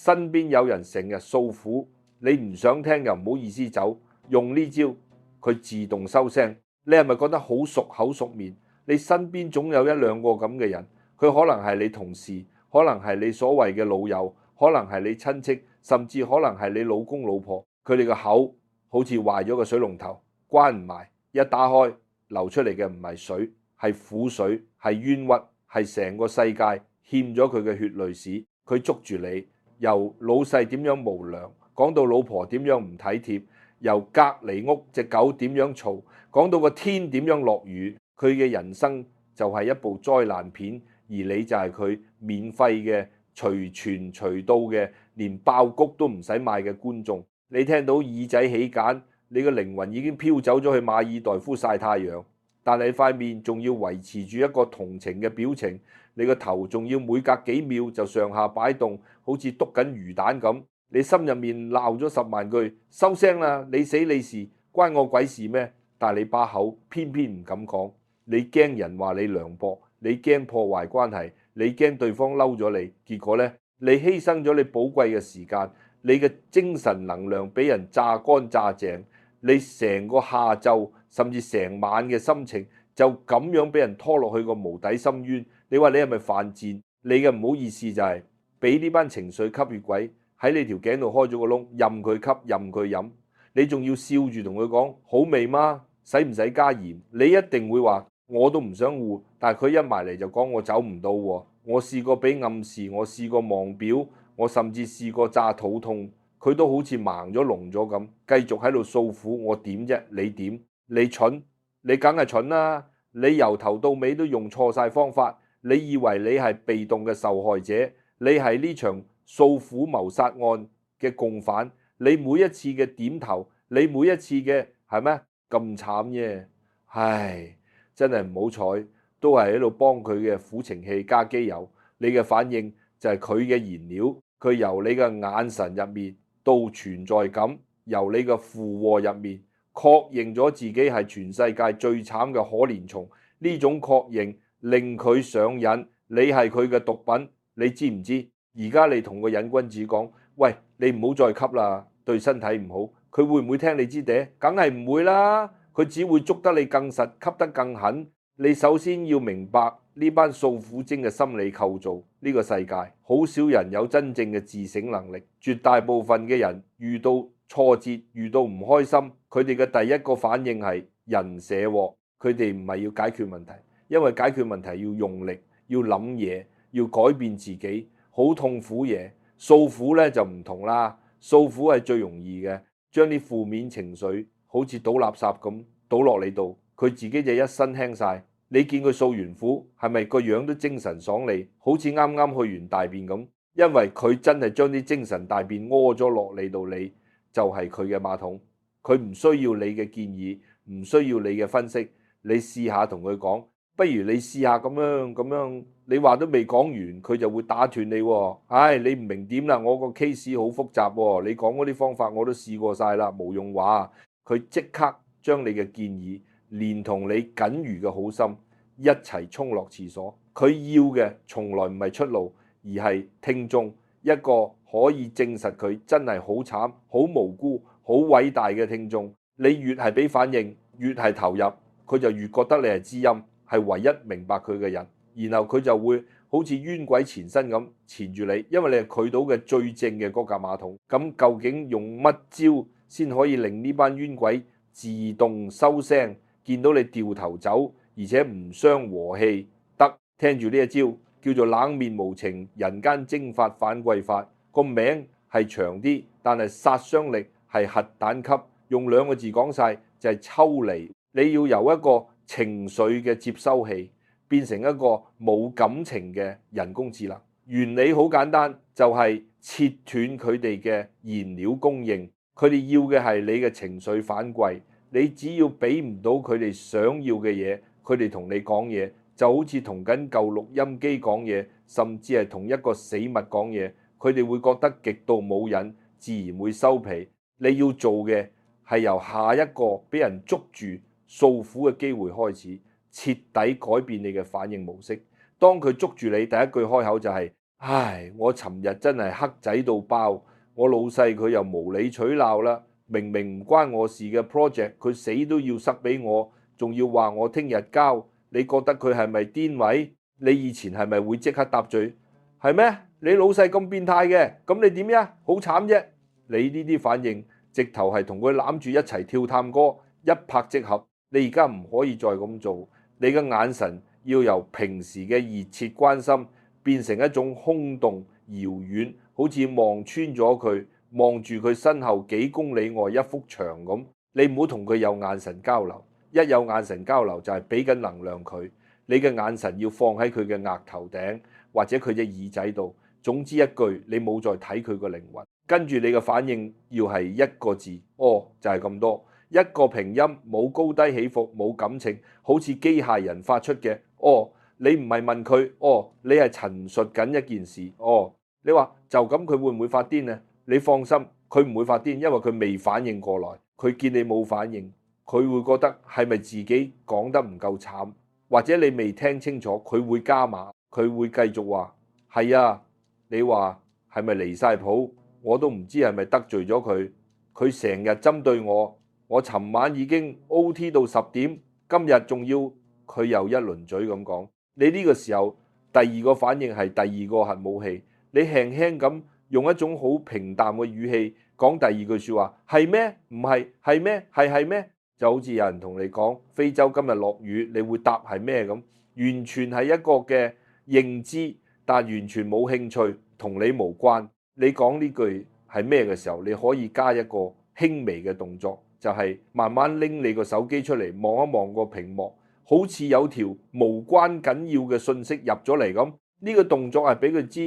身邊有人成日訴苦，你唔想聽又唔好意思走，用呢招佢自動收聲。你係咪覺得好熟口熟面？你身邊總有一兩個咁嘅人，佢可能係你同事，可能係你所謂嘅老友，可能係你親戚，甚至可能係你老公老婆。佢哋個口好似壞咗個水龍頭，關唔埋，一打開流出嚟嘅唔係水，係苦水，係冤屈，係成個世界欠咗佢嘅血淚史。佢捉住你，由老細點樣無良，講到老婆點樣唔體貼，由隔離屋隻狗點樣嘈，講到個天點樣落雨。佢嘅人生就係一部災難片，而你就係佢免費嘅隨傳隨到嘅，連爆谷都唔使買嘅觀眾。你聽到耳仔起繭，你個靈魂已經飄走咗去馬爾代夫曬太陽，但係塊面仲要維持住一個同情嘅表情，你個頭仲要每隔幾秒就上下擺動，好似篤緊魚蛋咁。你心入面鬧咗10萬句，收聲啦！你死你事，關我鬼事咩？但係你把口偏偏唔敢講，你驚人話你涼薄，你驚破壞關係，你驚對方嬲咗你，結果呢，你犧牲咗你寶貴嘅時間，你嘅精神能量俾人榨乾榨淨，你成個下晝甚至成晚嘅心情就咁樣俾人拖落去個無底深淵。你話你係咪犯賤？你嘅唔好意思就係俾呢班情緒吸血鬼喺你條頸度開咗個窿，任佢吸任佢飲，你仲要笑住同佢講好味嗎？使唔使加鹽？你一定會話我都唔想護，但係佢一埋嚟就講我走唔到喎。我試過俾暗示，我試過望表，我甚至試過炸肚痛，佢都好似盲咗聾咗咁，繼續喺度訴苦。我點啫？你點？你蠢？你梗係蠢啦！你由頭到尾都用錯晒方法，你以為你係被動嘅受害者，你係呢場訴苦謀殺案嘅共犯，你每一次嘅點頭，你每一次嘅係咩咁慘啫？唉，真係唔好彩，都係喺度幫佢嘅苦情戲加機油。你嘅反應就係佢嘅燃料，佢由你嘅眼神入面到存在感，由你嘅附和入面確認咗自己係全世界最慘嘅可憐蟲。呢種確認令佢上癮，你係佢嘅毒品，你知唔知？而家你同個癮君子講，喂，你唔好再吸啦，對身體唔好。佢會唔會聽你支嗲？梗係唔會啦，佢只會捉得你更實，吸得更狠。你首先要明白呢班訴苦精嘅心理構造。呢個世界好少人有真正嘅自省能力，絕大部分嘅人遇到挫折、遇到唔開心，佢哋嘅第一個反應係人社禍。佢哋唔係要解決問題，因為解決問題要用力，要諗嘢，要改變自己，好痛苦嘢。訴苦呢就唔同啦，訴苦係最容易嘅，將啲負面情緒好似倒垃圾咁倒落你度，佢自己就一身輕晒。你見佢訴完苦，係咪個樣都精神爽利，好似啱啱去完大便咁？因為佢真係將啲精神大便屙咗落你度，你就係佢嘅馬桶，佢唔需要你嘅建議，唔需要你嘅分析。你試下同佢講，不如你試下咁樣，你話都未講完，佢就會打斷你喎。唉，你唔明點啦，我個 case 好複雜喎，你講嗰啲方法我都試過晒啦，冇用話。佢即刻將你嘅建議連同你僅餘嘅好心一齊沖落廁所。佢要嘅從來唔係出路，而係聽眾，一個可以證實佢真係好慘、好無辜、好偉大嘅聽眾。你越係俾反應，越係投入，佢就越覺得你係知音，係唯一明白佢嘅人，然後佢就會好似冤鬼纏身咁纏住你，因為你係佢到嘅最正嘅嗰架馬桶。咁究竟用乜招先可以令呢班冤鬼自動收聲，見到你掉頭走，而且唔傷和氣？得，聽住呢一招，叫做冷面無情人間蒸發反貴法。個名係長啲，但係殺傷力係核彈級，用2個字講晒就係抽離。你要由一個情緒嘅接收器變成一個冇感情嘅人工智能。原理好簡單，就係切斷佢哋嘅燃料供應。佢哋要嘅係你嘅情緒反饋，你只要俾唔到佢哋想要嘅嘢，佢哋同你講嘢就好似同緊舊錄音機講嘢，甚至係同一個死物講嘢，佢哋會覺得極度冇癮，自然會收皮。你要做嘅係由下一個俾人捉住訴苦嘅機會開始，徹底改變你嘅反應模式。當佢捉住你，第一句開口就係唉，我尋日真係黑仔到爆，我老細佢又無理取鬧啦，明明唔關我事嘅 project，佢死都要塞俾我，仲要話我聽日交。你覺得佢係咪癲位？你以前係咪會即刻答嘴？係咩？你老細咁變態嘅，咁你點呀？好慘啫！你呢啲反應，直頭係同佢攬住一齊跳探戈，一拍即合。你而家唔可以再咁做，你嘅眼神要由平時嘅熱切關心變成一種空洞遙遠，好似望穿咗佢，望住佢身後幾公里外一幅牆咁。你唔好同佢有眼神交流，一有眼神交流就係俾緊能量佢。你嘅眼神要放喺佢嘅額頭頂或者佢隻耳仔度。總之一句，你冇再睇佢個靈魂，跟住你嘅反應要係一個字，哦，就係咁多，一個平音，冇高低起伏，冇感情，好似機械人發出嘅，哦，你唔係問佢，哦，你係陳述緊一件事，哦，你話就咁佢會唔會發癲呢？你放心，佢唔會發癲，因為佢未反應過來，佢見你冇反應，佢會覺得係咪自己講得唔夠慘，或者你未聽清楚，佢會加碼，佢會繼續話係啊。你話係咪離晒譜？我都唔知係咪得罪咗佢。佢成日針對我，我尋晚已經 OT 到10點，今日仲要佢又一輪嘴咁講。你呢個時候第二個反應係第二個核武器，你輕輕咁用一種好平淡嘅語氣講第二句説話，係咩？唔係，係咩？係咩？就好似有人同你講非洲今日落雨，你會答係咩咁？完全係一個嘅認知。但完全冇興趣，同你無關。你講呢句係咩嘅時候，你可以加一個輕微嘅動作，就係慢慢拎你個手機出嚟望一望個屏幕，好似有條無關緊要嘅信息入咗嚟咁。呢個動作係俾佢知，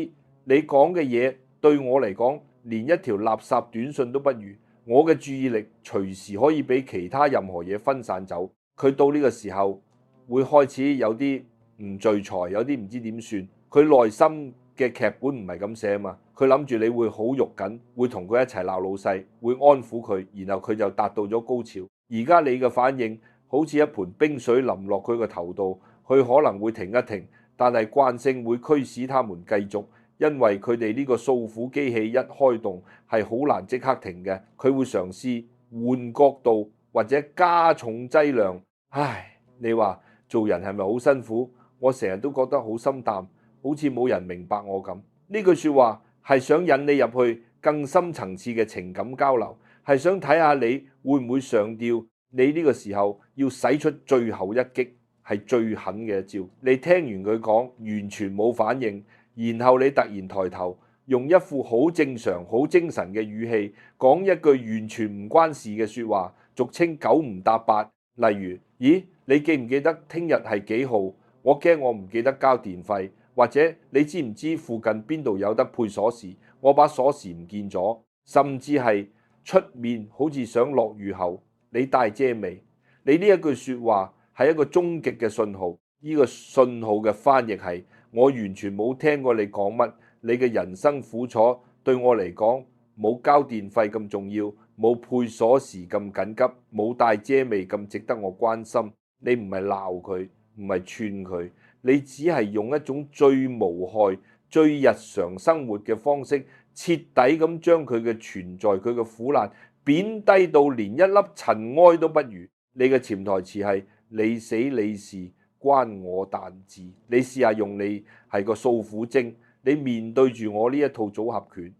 你講嘅嘢對我嚟講，連一條垃圾短信都不如。我嘅注意力隨時可以俾其他任何嘢分散走。佢到呢個時候會開始有啲唔聚財，有啲唔知點算。佢內心嘅劇本唔係咁寫嘛，佢諗住你會好肉緊，會同佢一齊鬧老細，會安撫佢，然後佢就達到咗高潮。而家你嘅反應好似一盆冰水淋落佢個頭度，佢可能會停一停，但係慣性會驅使他們繼續，因為佢哋呢個訴苦機器一開動係好難即刻停嘅，佢會嘗試換角度或者加重劑量。唉，你話做人係咪好辛苦？我成日都覺得好心淡。好似冇人明白我咁，呢句説話係想引你入去更深層次嘅情感交流，係想睇下你會唔會上吊。你呢個時候要使出最後一擊，係最狠嘅一招。你聽完佢講，完全冇反應，然後你突然抬頭，用一副好正常、好精神嘅語氣講一句完全唔關事嘅説話，俗稱九唔搭八。例如，咦，你記唔記得聽日係幾號？我驚我唔記得交電費。或者你知唔知附近邊度有得配鎖匙？我把鎖匙唔見咗，甚至係出面好似想落雨後，你帶遮未？你呢一句説話係一個終極嘅信號。呢個信號嘅翻譯係我完全冇聽過你講乜，你嘅人生苦楚對我嚟講冇交電費咁重要，冇配鎖匙咁緊急，冇帶遮未咁值得我關心。你唔係鬧佢，唔係串佢。你只係用一種最無害、最日常生活嘅方式，徹底咁將佢嘅存在、佢嘅苦難貶低到連一粒塵埃都不如。你嘅潛台詞係你死你事關我蛋治。你試下用你係個訴苦精，你面對住我呢一套組合拳，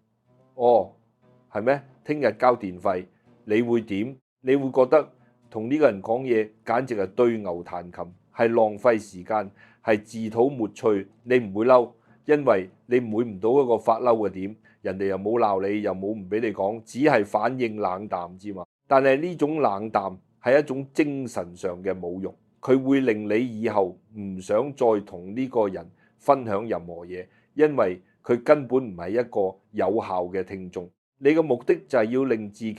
哦，係咩？聽日交電費，你會點？你會覺得同呢個人講嘢簡直係對牛彈琴，係浪費時間。係自討沒趣，你唔會嬲，因為你唔會唔到一個發嬲嘅點，人哋又冇鬧你，又冇唔俾你講，只係反應冷淡之嘛。但係呢種冷淡係一種精神上嘅侮辱，佢會令你以後唔想再同呢個人分享任何嘢，因為佢根本唔係一個有效嘅聽眾。你嘅目的就係要令自己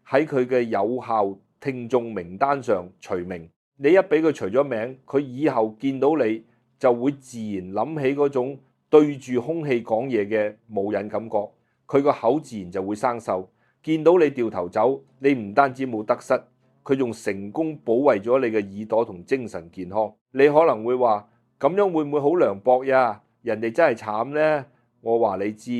喺佢嘅有效聽眾名單上除名。你一俾佢除咗名，佢以後見到你就會自然諗起嗰種對住空氣講嘢嘅冇癮感覺，佢個口自然就會生鏽。見到你掉頭走，你唔單止冇得失，佢仲成功保衛咗你嘅耳朵同精神健康。你可能會話咁樣會唔會好涼薄呀？人哋真係慘呢。我話你知，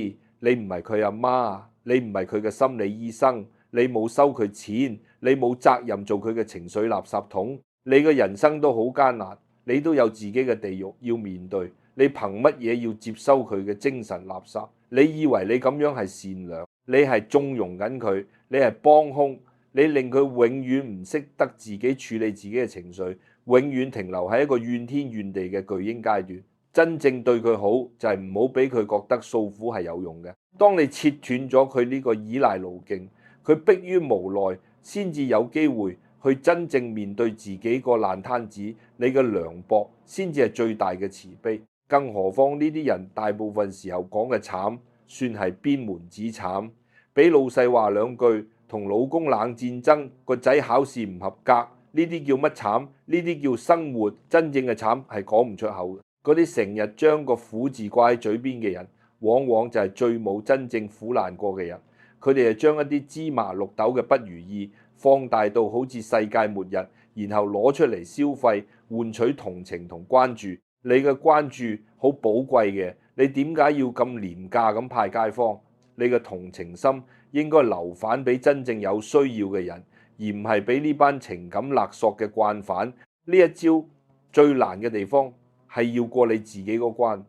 你唔係佢阿媽，你唔係佢嘅心理醫生，你冇收佢錢，你冇責任做佢嘅情緒垃圾桶。你嘅人生都好艱難，你都有自己嘅地獄要面對，你憑乜嘢要接收佢嘅精神垃圾？你以為你咁樣係善良，你係縱容緊佢，你係幫兇，你令佢永遠唔識得自己處理自己嘅情緒，永遠停留喺一個怨天怨地嘅巨嬰階段。真正對佢好就係唔好俾佢覺得訴苦係有用嘅。當你切斷咗佢呢個依賴路徑，佢迫於無奈先至有機會去真正面對自己個爛攤子。你嘅涼薄先至係最大嘅慈悲。更何況呢啲人大部分時候講嘅慘，算係邊門子慘？俾老細話兩句，同老公冷戰爭，個仔考試唔合格，呢啲叫乜慘？呢啲叫生活。真正嘅慘係講唔出口嘅。嗰啲成日將個苦字掛喺嘴邊嘅人，往往就係最冇真正苦難過嘅人。佢哋係將一啲芝麻綠豆嘅不如意放大到好似世界末日，然後攞出嚟消費，換取同情同關注。你嘅關注好寶貴嘅，你點解要咁廉價咁派街坊？你嘅同情心應該留返俾真正有需要嘅人，而唔係俾呢班情感勒索嘅慣犯。呢一招最難嘅地方係要過你自己嗰關。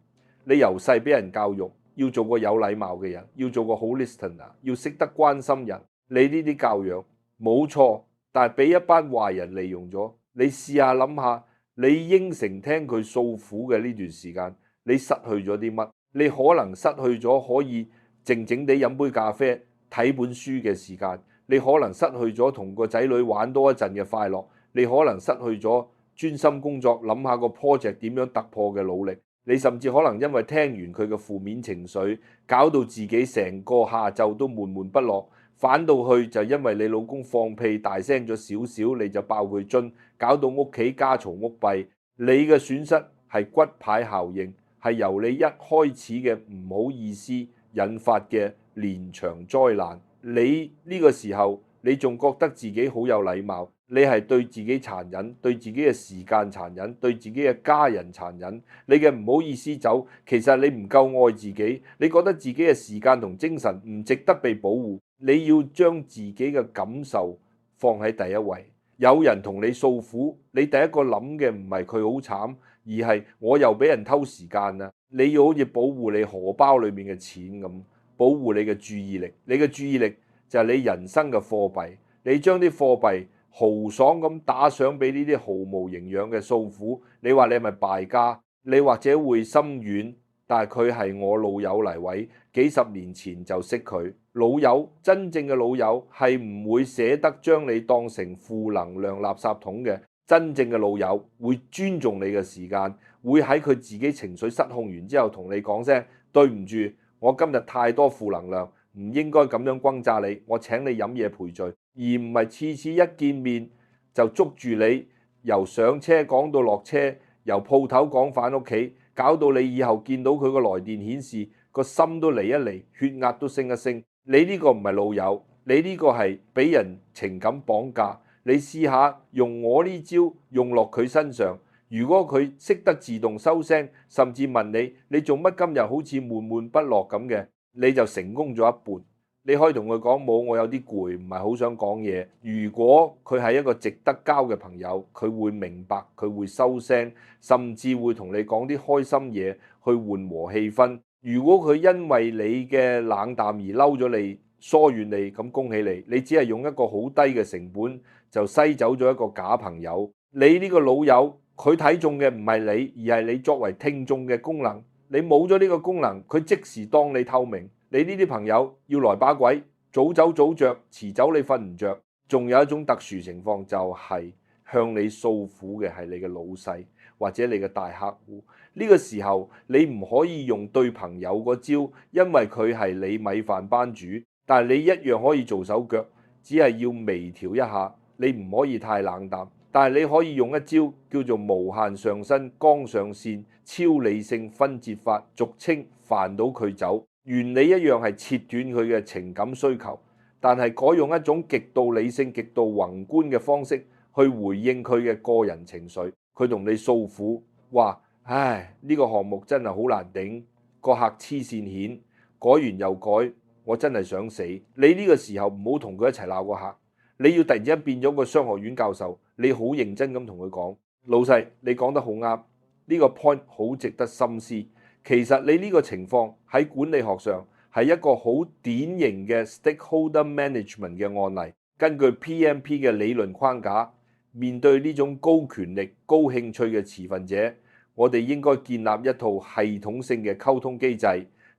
你由細俾人教育要做個有禮貌嘅人，要做個好 listener， 要識得關心人。你呢啲教養冇錯，但係俾一班壞人利用咗。你試下諗下，你應承聽佢訴苦嘅呢段時間，你失去咗啲乜？你可能失去咗可以靜靜地飲杯咖啡、睇本書嘅時間，你可能失去咗同個仔女玩多一陣嘅快樂，你可能失去咗專心工作諗下個 project 點樣突破嘅努力，你甚至可能因為聽完佢嘅負面情緒，搞到自己成個下晝都悶悶不樂。反到去就因為你老公放屁大聲咗少少，你就爆佢樽，搞到屋企家嘈屋閉。你嘅損失係骨牌效應，係由你一開始嘅唔好意思引發嘅連場災難。你呢個時候你仲覺得自己好有禮貌，你係對自己殘忍，對自己嘅時間殘忍，對自己嘅家人殘忍。你嘅唔好意思走，其實你唔夠愛自己，你覺得自己嘅時間同精神唔值得被保護。你要將自己嘅感受放喺第一位。有人同你訴苦，你第一個諗嘅唔係佢好慘，而係我又俾人偷時間啦。你要好似保護你荷包裏面嘅錢咁，保護你嘅注意力。你嘅注意力就係你人生嘅貨幣。你將啲貨幣豪爽咁打賞俾呢啲毫無營養嘅訴苦，你話你係咪敗家？你或者會心軟，但係佢係我老友嚟位，幾十年前就識佢。老友，真正嘅老友係唔會捨得將你當成負能量垃圾桶嘅。真正嘅老友會尊重你嘅時間，會喺佢自己情緒失控完之後同你講聲對唔住，我今日太多負能量，唔應該咁樣轟炸你，我請你飲嘢賠罪，而唔係次次一見面就捉住你，由上車講到落車，由鋪頭講返屋企，搞到你以後見到佢個來電顯示個心都離一離，血壓都升一升。你呢個唔係老友，你呢個係俾人情感綁架。你試下用我呢招用落佢身上，如果佢識得自動收聲，甚至問你做乜今日好似悶悶不樂咁嘅，你就成功咗一半。你可以同佢講冇，我有啲攰，唔係好想講嘢。如果佢係一個值得交嘅朋友，佢會明白，佢會收聲，甚至會同你講啲開心嘢去緩和氣氛。如果佢因為你嘅冷淡而嬲咗你，疏遠你，咁恭喜你，你只係用一個好低嘅成本就篩走咗一個假朋友。你呢個老友，佢睇中嘅唔係你，而係你作為聽眾嘅功能。你冇咗呢個功能，佢即時當你透明。你呢啲朋友要來把鬼，早走早着，遲走你瞓唔着。仲有一種特殊情況，就係向你訴苦嘅係你嘅老細或者你嘅大客戶。呢個時候你唔可以用對朋友個招，因為佢係你米飯班主，但係你一樣可以做手腳，只係要微調一下。你唔可以太冷淡，但係你可以用一招叫做無限上身、剛上線、超理性分節法，俗稱煩到佢走。原理一樣係切斷佢嘅情感需求，但係改用一種極度理性、極度宏觀嘅方式去回應佢嘅個人情緒。佢同你訴苦，話：唉，呢個項目真係好難頂，個客黐線顯，改完又改，我真係想死。你呢個時候唔好同佢一齊鬧個客，你要突然之間變咗個商學院教授，你好認真咁同佢講，老細你講得好啱，呢個 point 好值得深思。其實你呢個情況喺管理學上係一個好典型嘅 stakeholder management 嘅案例。根據 PMP 嘅理論框架，面對呢種高權力、高興趣嘅持份者，我哋應該建立一套系統性嘅溝通機制。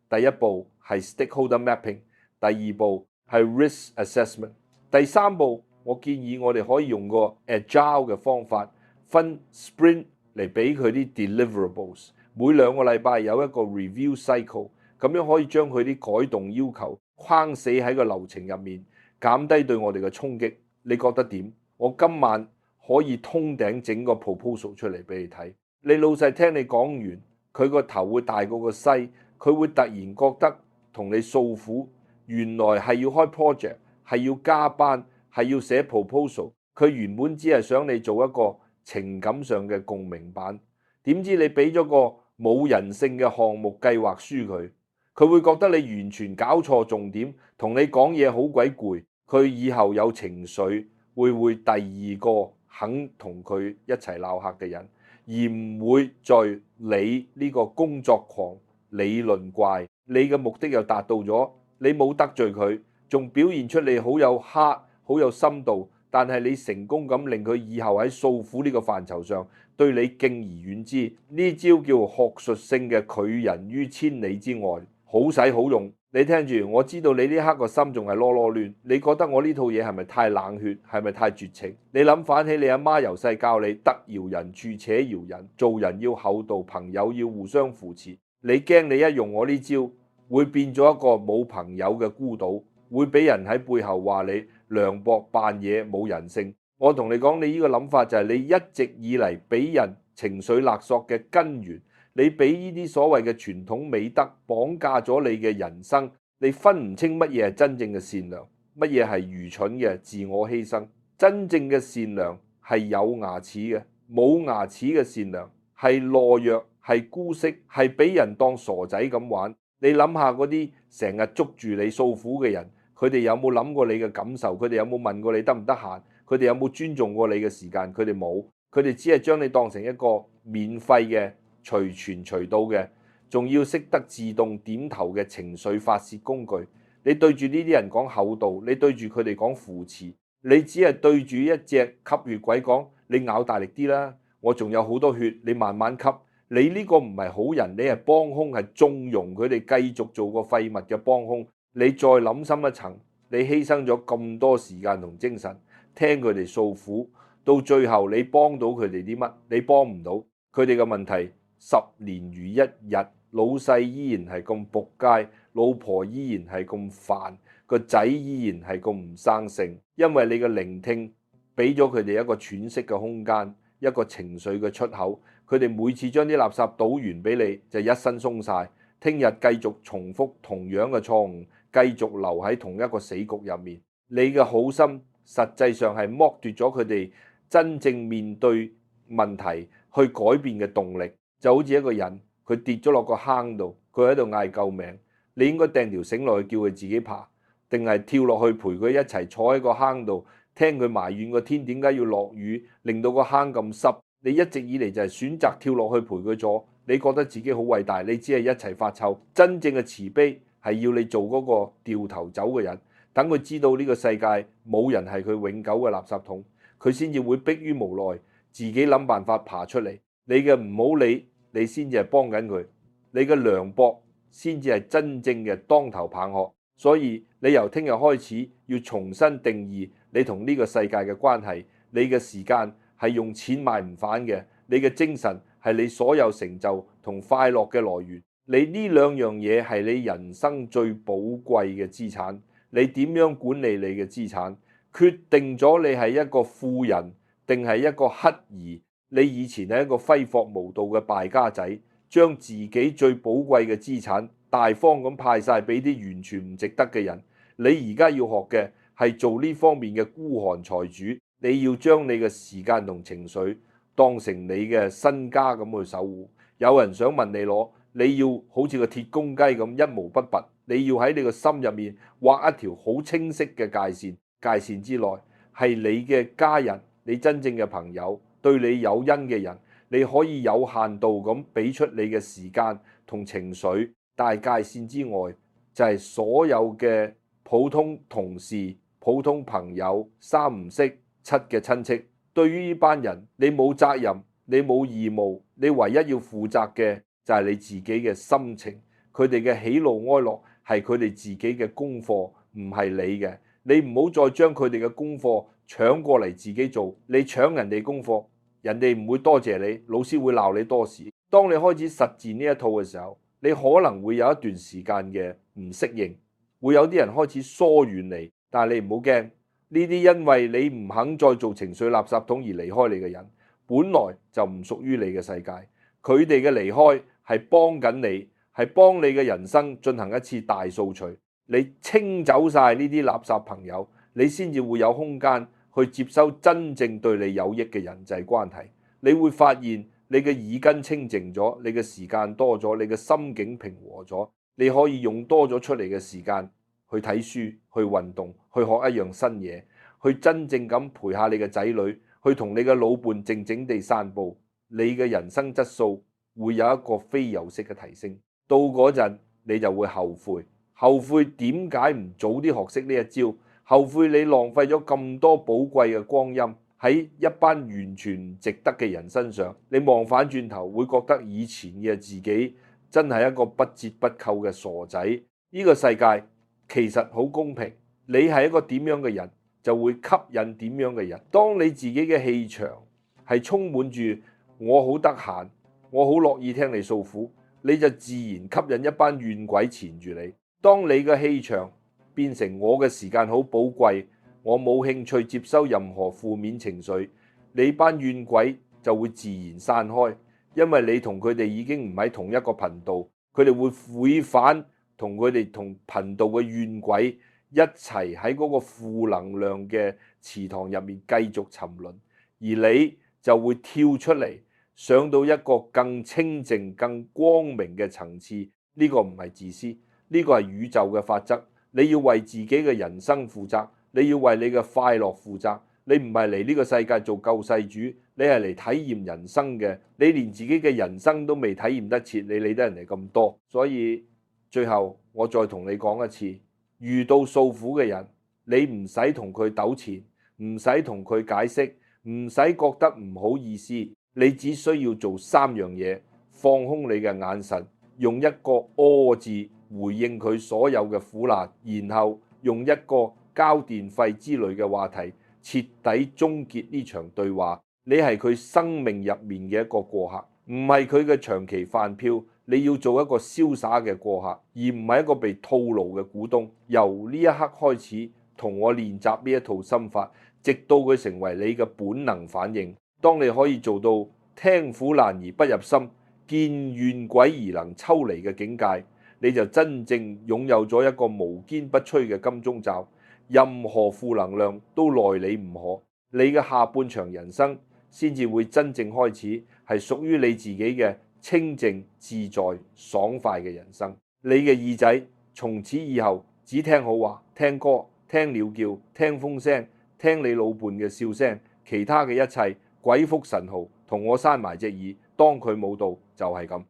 第一步係 stakeholder mapping， 第二步係 risk assessment， 第三步我建議我哋可以用個 agile 嘅方法，分 sprint 嚟俾佢啲 deliverables， 每2個禮拜有一個 review cycle， 咁樣可以將佢啲改動要求框死喺個流程入面，減低對我哋嘅衝擊。你覺得點？我今晚可以通頂整個 proposal 出嚟俾你睇。你老細聽你講完，佢個頭會大過個西，佢會突然覺得同你訴苦，原來係要開 project， 係要加班，係要寫 proposal。佢原本只係想你做一個情感上嘅共鳴版，點知你俾咗個冇人性嘅項目計劃書佢，佢會覺得你完全搞錯重點，同你講嘢好鬼攰。佢以後有情緒會第二個肯同佢一齊鬧客嘅人，而唔會再理呢個工作狂理論怪。你嘅目的又達到咗，你冇得罪佢，仲表現出你好有 heart 好有深度，但係你成功咁令佢以後喺訴苦呢個範疇上對你敬而遠之。呢招叫學術性嘅拒人於千里之外，好使好用。你聽住，我知道你呢刻個心仲係囉囉攣，你覺得我呢套嘢係咪太冷血，係咪太絕情？你諗返起你阿媽由細教你得饒人處且饒人，做人要厚道，朋友要互相扶持。你驚你一用我呢招，會變咗一個冇朋友嘅孤島，會俾人喺背後話你涼薄扮嘢冇人性。我同你講，你呢個諗法就係你一直以嚟俾人情緒勒索嘅根源。你俾呢啲所謂嘅傳統美德綁架咗你嘅人生，你分唔清乜嘢係真正嘅善良，乜嘢係愚蠢嘅自我犧牲。真正嘅善良係有牙齒嘅，冇牙齒嘅善良係懦弱，係姑息，係俾人當傻仔咁玩。你諗下嗰啲成日捉住你訴苦嘅人，佢哋有冇諗過你嘅感受？佢哋有冇問過你得唔得閒？佢哋有冇尊重過你嘅時間？佢哋冇，佢哋只係將你當成一個免費嘅隨傳隨到嘅，仲要識得自動點頭嘅情緒發泄工具。你對住呢啲人講厚道，你對住佢哋講扶持，你只係對住一隻吸血鬼講，你咬大力啲啦，我仲有好多血，你慢慢吸。你呢個唔係好人，你係幫兇，係縱容佢哋繼續做個廢物嘅幫兇。你再諗深一層，你犧牲咗咁多時間同精神聽佢哋訴苦，到最後你幫到佢哋啲乜？你幫唔到。佢哋嘅問題10年如一日，老細依然係咁仆街，老婆依然係咁煩，個仔依然係咁唔生性。因為你嘅聆聽俾咗佢哋一個喘息嘅空間，一個情緒嘅出口。佢哋每次將啲垃圾倒完俾你，就一身鬆晒。聽日繼續重複同樣嘅錯誤，繼續留喺同一個死局入面。你嘅好心實際上係剝奪咗佢哋真正面對問題去改變嘅動力。就好似一個人，佢跌咗落個坑度，佢喺度嗌救命，你應該掟條繩落去叫佢自己爬，定係跳落去陪佢一齊坐喺個坑度，聽佢埋怨個天點解要落雨，令到個坑咁濕。你一直以嚟就係選擇跳落去陪佢坐，你覺得自己好偉大，你只係一齊發臭。真正嘅慈悲係要你做嗰個掉頭走嘅人，等佢知道呢個世界冇人係佢永久嘅垃圾桶，佢先至會迫於無奈自己諗辦法爬出嚟。你嘅唔好理，你先至係幫緊佢，你嘅涼薄先至係真正嘅當頭棒喝。所以你由聽日開始要重新定義你同呢個世界嘅關係。你嘅時間係用錢買唔返嘅，你嘅精神係你所有成就同快樂嘅來源。你呢兩樣嘢係你人生最寶貴嘅資產。你點樣管理你嘅資產，決定咗你係一個富人定係一個乞兒。你以前係一個揮霍無度嘅敗家仔，將自己最寶貴嘅資產大方咁派晒俾啲完全唔值得嘅人。你而家要學嘅係做呢方面嘅孤寒財主。你要將你嘅時間同情緒當成你嘅身家咁去守護。有人想問你攞，你要好似個鐵公雞咁一毛不拔，你要喺你個心入面畫一條好清晰嘅界線，界線之內係你嘅家人，你真正嘅朋友，對你有恩嘅人，你可以有限度咁俾出你嘅時間同情緒，但係界線之外就係所有嘅普通同事、普通朋友、三唔識七嘅親戚，對於呢班人你冇責任，你冇義務，你唯一要負責嘅就係你自己嘅心情，佢哋嘅喜怒哀樂係佢哋自己嘅功課，唔係你嘅。你唔好再將佢哋嘅功課搶過嚟自己做，你搶人哋功課，人哋唔會多謝你，老師會鬧你多事。當你開始實踐呢一套嘅時候，你可能會有一段時間嘅唔適應，會有啲人開始疏遠你，但係你唔好驚，呢啲因為你唔肯再做情緒垃圾桶而離開你嘅人，本來就唔屬於你嘅世界。佢哋嘅離開係幫緊你，係幫你嘅人生進行一次大掃除。你清走晒呢啲垃圾朋友，你先至會有空間去接收真正對你有益嘅人際關係。你會發現你嘅耳根清淨咗，你嘅時間多咗，你嘅心境平和咗，你可以用多咗出嚟嘅時間去睇書、去運動、去學一樣新嘢，去真正咁陪下你嘅仔女，去同你嘅老伴靜靜地散步。你嘅人生質素會有一個非有式嘅提升。到嗰陣你就會後悔。後悔點解唔早啲學識呢一招？後悔你浪費咗咁多寶貴嘅光陰喺一班完全唔值得嘅人身上。你望翻轉頭會覺得以前嘅自己真係一個不折不扣嘅傻仔。呢個世界其實好公平，你係一個點樣嘅人就會吸引點樣嘅人。當你自己嘅氣場係充滿住我好得閒，我好樂意聽你訴苦，你就自然吸引一班怨鬼纏住你。當你嘅氣場變成我嘅時間好寶貴，我冇興趣接收任何負面情緒，你班怨鬼就會自然散開，因為你同佢哋已經唔喺同一個頻道，佢哋會悔返同佢哋同頻道嘅怨鬼一齊喺嗰個負能量嘅池塘入面繼續沉淪，而你就會跳出嚟，上到一個更清淨、更光明嘅層次。呢個唔係自私。呢個係宇宙嘅法則，你要為自己嘅人生負責，你要為你嘅快樂負責。你唔係嚟呢個世界做救世主，你係嚟體驗人生嘅。你連自己嘅人生都未體驗得切，你理得人哋咁多？所以最後我再同你講一次，遇到訴苦嘅人，你唔使同佢糾纏，唔使同佢解釋，唔使覺得唔好意思，你只需要做三樣嘢：放空你嘅眼神，用一個柯字回應佢所有嘅苦難，然後用一個交電費之類嘅話題徹底終結呢場對話。你係佢生命入面嘅一個過客，唔係佢嘅長期飯票。你要做一個瀟灑嘅過客，而唔係一個被套路嘅股東。由呢一刻開始，同我練習呢一套心法，直到佢成為你嘅本能反應。當你可以做到聽苦難而不入心，見怨鬼而能抽離嘅境界，你就真正擁有咗一個無堅不摧嘅金鐘罩，任何負能量都奈你唔可。你嘅下半場人生先至會真正開始，係屬於你自己嘅清靜自在爽快嘅人生。你嘅耳仔從此以後只聽好話、聽歌、聽鳥叫、聽風聲、聽你老伴嘅笑聲，其他嘅一切鬼斧神毫同我閂埋隻耳，當佢冇到就係咁。